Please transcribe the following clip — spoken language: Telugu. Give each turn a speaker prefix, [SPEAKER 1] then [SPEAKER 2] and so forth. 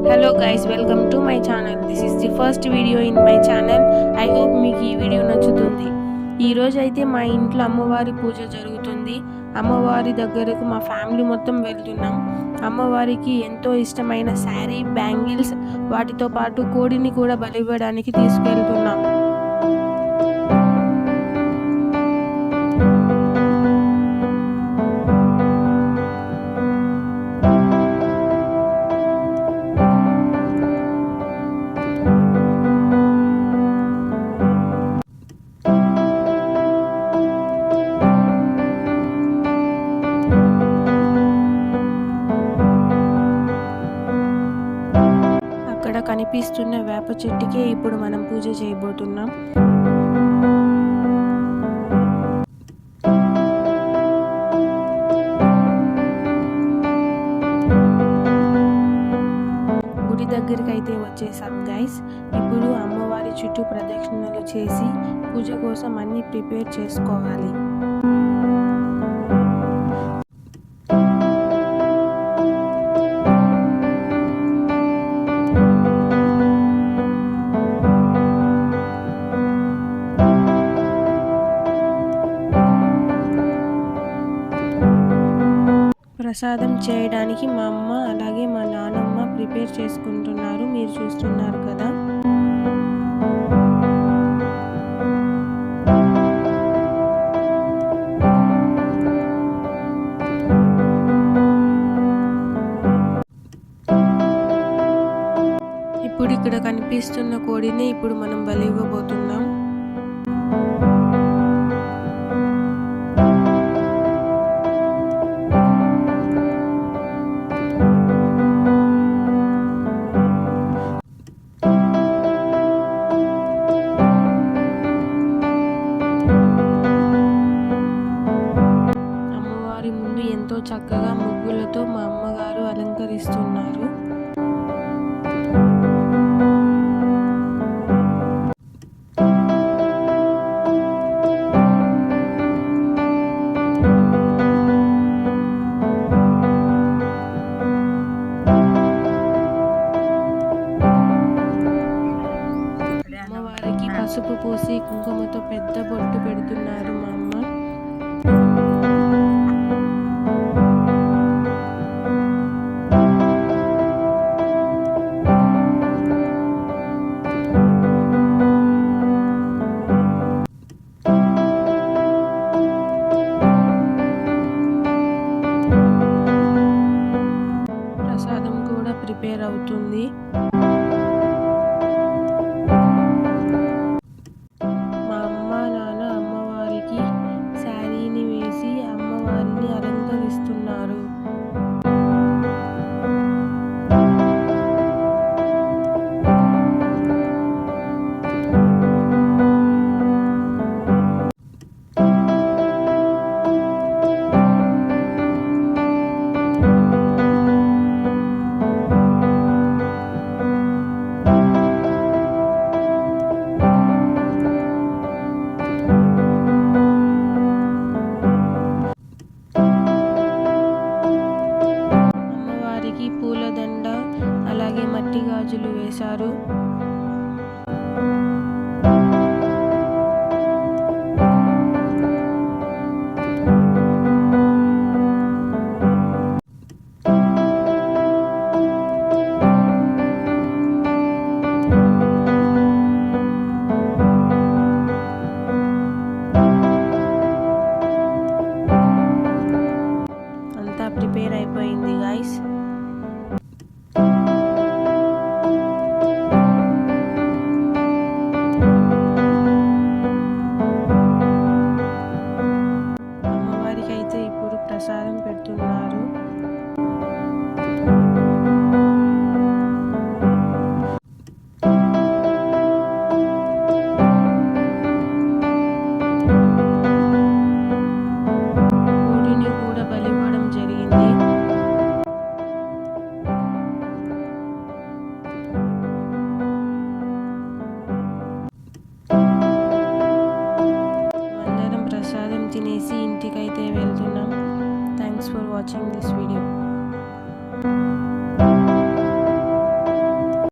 [SPEAKER 1] Hello guys, welcome to my channel. This is the first video in my channel. I hope మీకు ఈ వీడియో నచ్చుతుంది. ఈ రోజు అయితే మా ఇంట్లో అమ్మవారి పూజ జరుగుతుంది. అమ్మవారి దగ్గరకు మా ఫ్యామిలీ మొత్తం వెళ్తున్నాం. అమ్మవారికి ఎంతో ఇష్టమైన శారీ, బ్యాంగిల్స్ వాటితో పాటు కోడిని కూడా బలివ్వడానికి తీసుకెళ్తున్నాం. అక్కడ కనిపిస్తున్న వేప చెట్టుకే ఇప్పుడు మనం పూజ చేయబోతున్నాం. గుడి దగ్గరికి అయితే వచ్చేసాం గైస్. ఇప్పుడు అమ్మవారి చుట్టూ ప్రదక్షిణలు చేసి పూజ కోసం అన్ని ప్రిపేర్ చేసుకోవాలి. ప్రసాదం చేయడానికి మా అమ్మ అలాగే మా నాన్నమ్మ ప్రిపేర్ చేసుకుంటున్నారు. మీరు చూస్తున్నారు కదా. ఇప్పుడు ఇక్కడ కనిపిస్తున్న కోడిని ఇప్పుడు మనం బలి ఇవ్వబోతున్నాం. ముందు ఎంతో చక్కగా ముగ్గులతో మా అమ్మగారు అలంకరిస్తున్నారు. అమ్మవారికి పసుపు పూసి కుంకుమతో పెద్ద బొట్టు పెడుతున్నారు మా అమ్మ. ప్రసాదం కూడా ప్రిపేర్ అవుతుంది. మా అమ్మ నాన్న అమ్మవారికి శారీని వేసి అమ్మవారిని అలంకరిస్తున్నారు. పూలదండ అలాగే మట్టి గాజులు వేశారు.